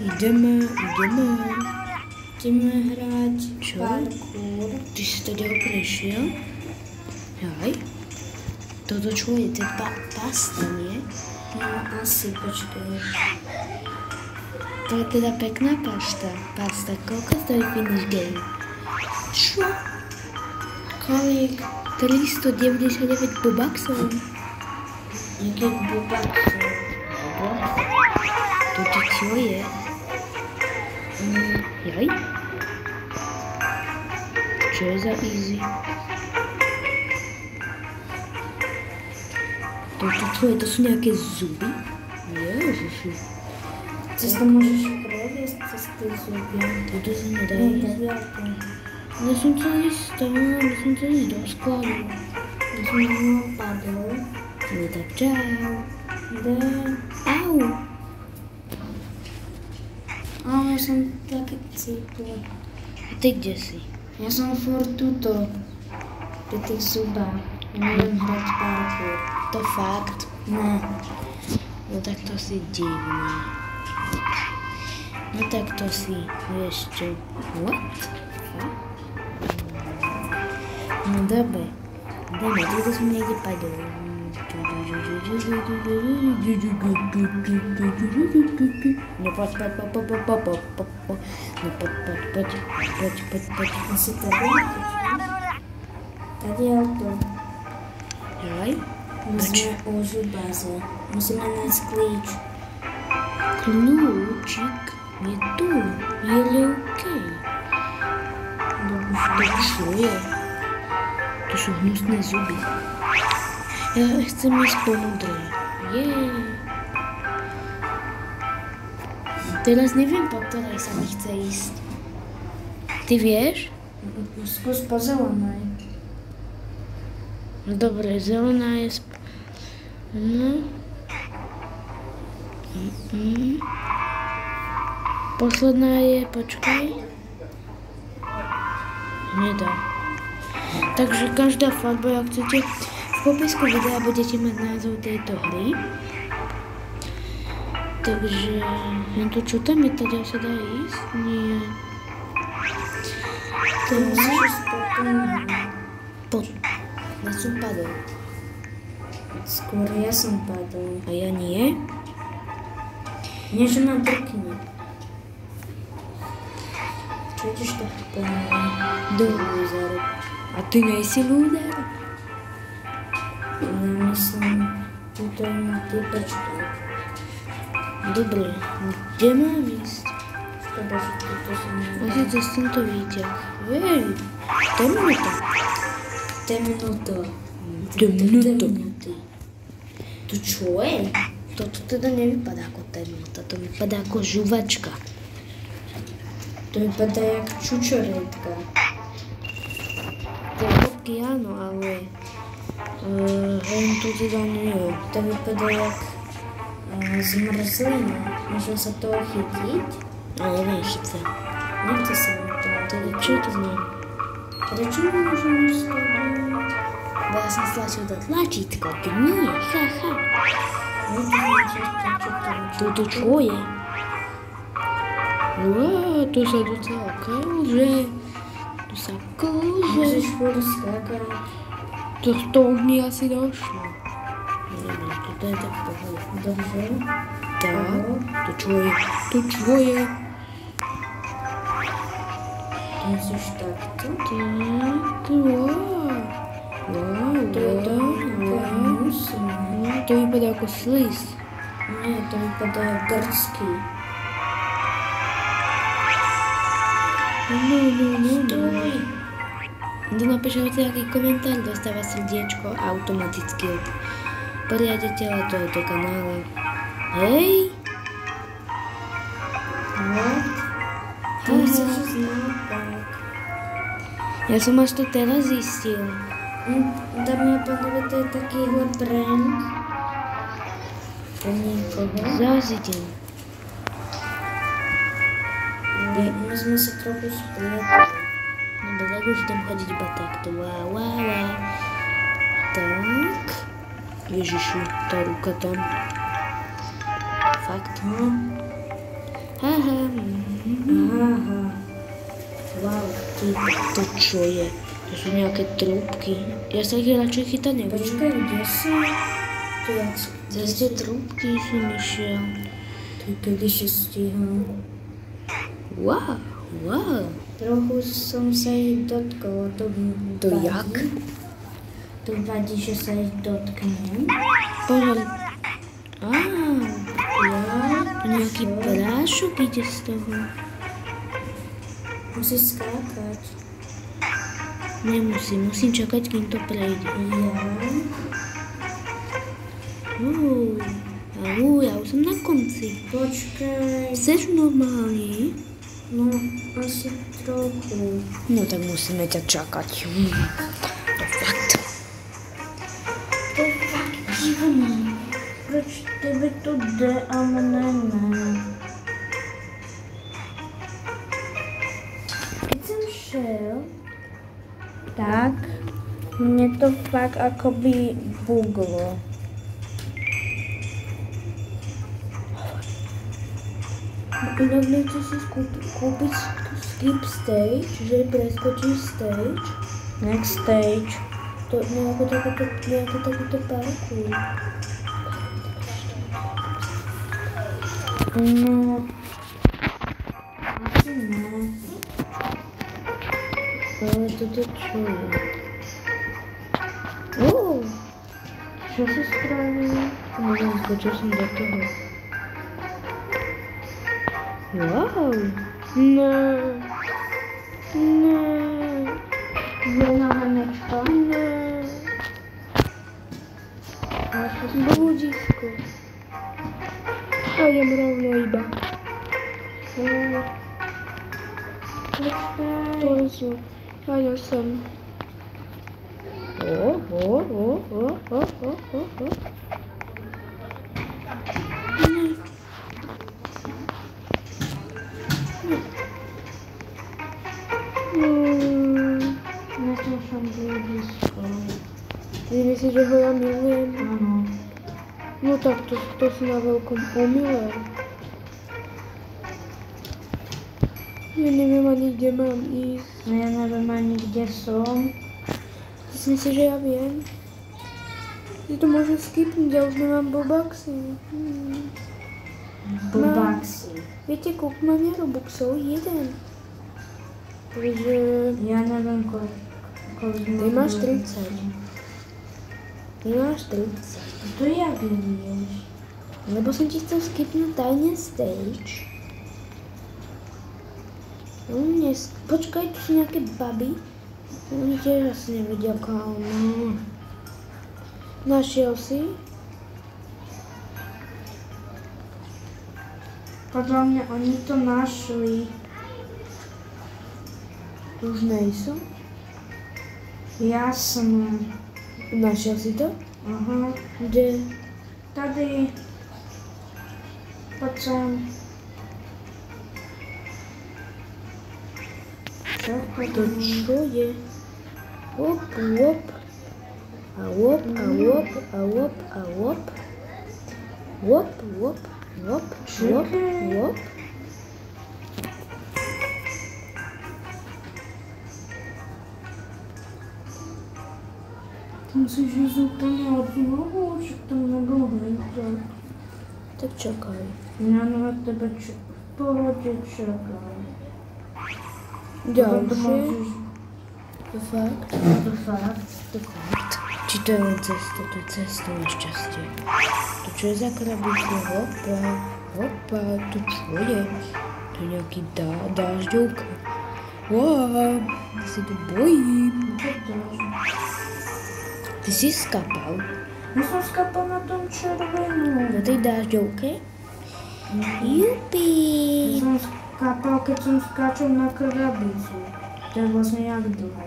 Ideme. Ideme hrať Čo? parkour. Ty si to ďalej prešiel? Jaj. Toto čo je? To je pasta, nie? No asi, počkaj. To je teda pekná pasta. Koľko stojí finish game? Čo? Kolik? 399 bobaxov. Jakých bubaxov? Toto čo je? Jaj? Čo je za easy? Toto čo je? To sú nejaké zuby? Ježiši. Cez to môžeš previesť cez tie zuby. Toto sa nedá No, ísť. tak ja to. Ja som chcel ísť tam, ja som chcel ísť do skladu. Ja som mnou padol. No tak čau. Au. Ale ja som také cítil. A ty kde si? Ja som furt tuto. Pri tých zubách. Neviem hrať parkour. To fakt? Ne. No tak to si divný. No tak to si, vieš čo? What? Fakt? No dobre. Dáme, toto som niekde padol. No poď. No poď. Asi tady? Tady je to. Jaj? My sme u zubáze. Musíme nájsť klíč. Kľúčik je tu. Je ľukej. To čo je? To sú hnusné zuby. Ja chcem ísť po modrej. Teraz neviem, po ktorej sa mi chce ísť. Ty vieš? Skús po zelenej. No dobre, zelená je... No. Posledná je... Počkaj. Nedá. Takže každá farba, ak chcete, v popisku videa budete mať názov tejto hry. Takže, to čo tam je, teda sa dá ísť? Nie. To Musíš ísť potom. Ja som padol. Skôr ja som padol. A ja nie? Niečo ma drkne. Čo ideš tak pomaly? Do lúzeru. A ty nejsi lúzer? Ja myslím, tuto je na typečka. Dobre, kde mám ísť? Škoda, že tuto som A nedal. cez tento výťah. Hej, temnota. Temnoto. Temnoto. To čo je? Toto teda nevypadá ako temnota, to vypadá ako žuvačka. To vypadá jak čučoretka. Tie bobky áno, ale len to teda nie je. To vypadá jak zmrzlina. Môžem sa toho chytiť? Ale neviem síce. Nechce sa mi to. Teda čo to znamená? Prečo môžem ísť tady? Bo ja som stlačil to tlačítko, ty nie, haha. No to môžeš prečítať. Toto čo je? To sa docela kĺže. Tu sa kĺže. Môžeš furt skákať. To už mi asi došlo. Neviem, toto je tak v pohode. Dobre. Tak, to čo je? To čo je? To musíš takto. Tak, wow. To je to nejaká musím. To vypadá ako slis. Nie, to vypadá jak grsky. No. Stoj. Kto napíše aký komentár, dostáva srdiečko automaticky od poriaditeľa tohoto kanála. Hej! What? Ty chceš ísť naopak. Ja som až to teraz zistil. Dámy a pánovi, to je takýhle prank. Pre niekoho. Zázidem. My sme sa trochu splietli. No tak už idem chodiť iba takto. Wow. Tak. Ježiši, tá ruka tam. fakt. No. Aha. Aha. Wow, ty. To čo je? To sú nejaké trúbky. Ja sa ich radšej chytať nebudem. Počkaj, kde si? To jak si? Cez tie trúbky som išiel. Ty kedy si stihol? Wow. Trochu som sa ich dotkol, to To jak? To vadí, že sa ich dotknem. Pozor. Á, Ja? nejaký prášok ide z toho. Musíš skákať. Musím čakať, kým to prejde. Ja už som na konci. Počkaj. Chceš normálne? No, asi trochu. No tak musíme ťa čakať. Fakt. To je fakt divný. Proč tebe to jde a mne ne? Keď som šel, tak mne to fakt akoby buglo. Inak nechceš si kúpiť skip stage, že preskočíš stage. Next stage. To nejakú takúto parku. No, asi ne. Ale toto čo je? Čo sa spravil? Neviem, skočil som do toho. Wow. No. Jedna hrnečka. Blúdisko. A idem rovno iba. Pozor. Áno som. Našla som blúdisko. Ty myslíš, že ho ja milujem? Áno. No tak to si na veľkom omyle. Ja neviem ani, kde mám ísť. No ja neviem ani, kde som. Ty si myslíš, že ja viem? Že to môžem skipnúť, ja už nemám bobaxy. Bobaxy. Viete, koľko mám ja robuxov? Jeden. Takže... Ja neviem, koľko Ty máš 30. Ty máš 30. To jak vieš? Lebo som ti chcel skipnúť tajne stage. Počkaj, tu sú nejaké baby. Oni tiež asi nevedia kam. Našiel si? Podľa mňa oni to našli. Už nejsú? Jasné. Našiel si to? Aha. Kde? Tady. Poď sem. To čo je? Hop, hop. A hop, a hop, a hop, a hop. Hop, hop, hop, hop, hop. Musíš ísť úplne od znovu, že to nedlhé. Tak čakaj. Ja na tebe v pohode čakám. Ďalšie. To fakt? To fakt. To fakt. Či to je len cesta? To je cesta nešťastie. To čo je za krabička? Hopa, hopa, to čo je? To je nejaký dážďovka. Wow, ja sa tu bojím. Ty si skapal? Ja som skapal na tom červenom. Na tej dážďovke? Jupi! Ja som skapal, keď som skáčal na krabicu. To je vlastne jak dlho.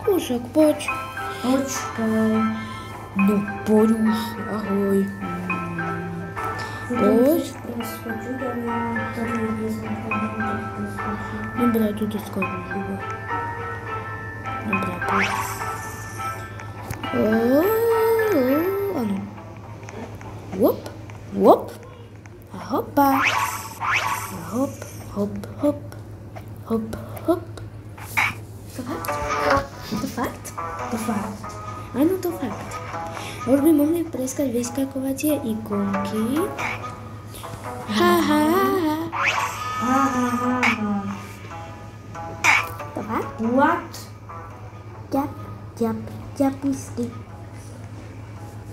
Kúšok, poď. Počkaj. No poď už, ahoj. Poď. Preskočiť, ale ja tady ide znamená preskočiť. Dobre, tu to skočíš iba. Dobre, poď. Áno. Hop. Hop. A hopa. A hop, hop, hop. Hop, hop. To fakt? To fakt? To fakt. Áno, to fakt. Už by mohli preskať vyskakovacie ikonky. Ha, ha, ha. To fakt? What? Ťap, ťap, ťapusky.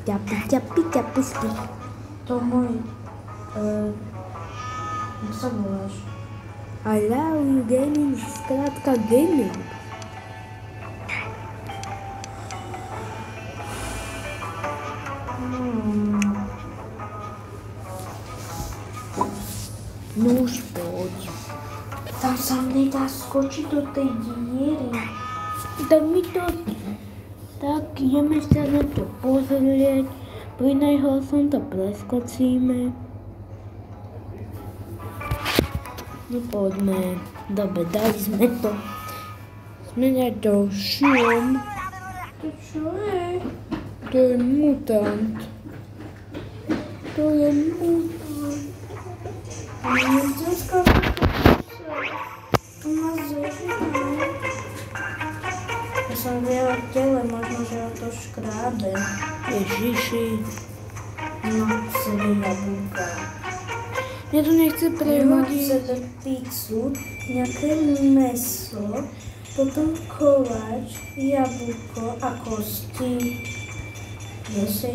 Ťapy, ťapy, ťapusky. To môj... Jak sa voláš? I love you gaming, skrátka gaming. No už poď. Tam sa nedá skočiť do tej diery. Tak mi to... Tak ideme sa na to pozrieť. Pri najhoršom to preskočíme. No poďme. Dobre, dali sme to. Sme na ďalšom. To čo je? To je mutant. To je mutant. Dneska to má zežina. Ja som viela v tele, možno, že ho to škrábe. Ježiši. No, chce jablka. Mňa to nechce prehodiť. Chce dať pizzu, nejaké mäso, potom koláč, jablko a kosti. Jesej.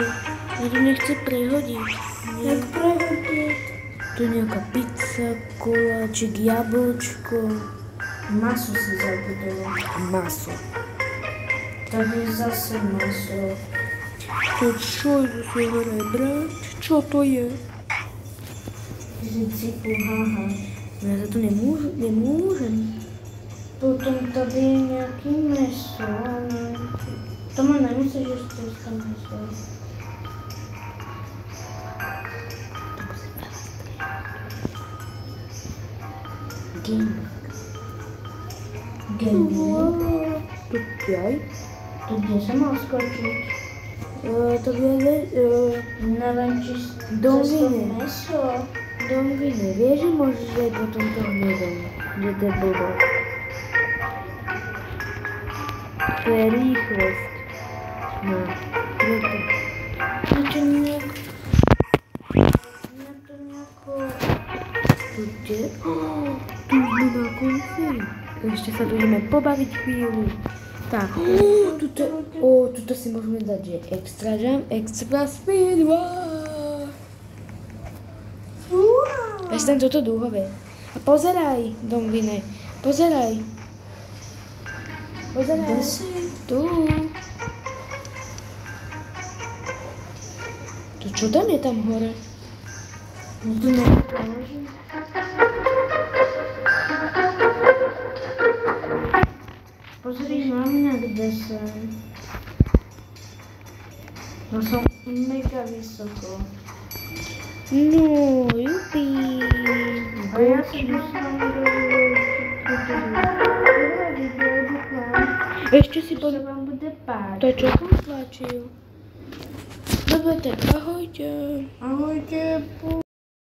Mňa to nechce prehodiť. Jak prehodiť? Tu nejaká pizza, koláčik, jablčko. Maso si zabudol. Maso. Tady je zase maso. To čo je zase hore brať? Čo to je? Cipu, haha. Ja za to nemôžem. Potom tady je nejaký mäso, ale... To ma nemusíš ešte tam mäso. Gaming. Počkaj. To kde sa mal skočiť? To bude Neviem, či do cez to viny. mäso. Do viny. Vieš, že môžeš aj potom to hnedom. Že to je blbo. To je rýchlosť. No, preto. Na to nejako... Tu sme na konci. Ešte sa tu ideme pobaviť chvíľu. Tak, tuto si môžeme dať, že extra jump, extra speed, wow. Ešte tam toto dúhové. A pozeraj, Domvine, pozeraj. Pozeraj. Tu. To čo tam je tam hore? No to nepoložím. Pozri na mňa, kde som. No som mega vysoko. No, jupi. A ja si musím robiť. Ešte si To sa vám bude páčiť. To čo som tlačil? Dobre, tak ahojte. Ahojte.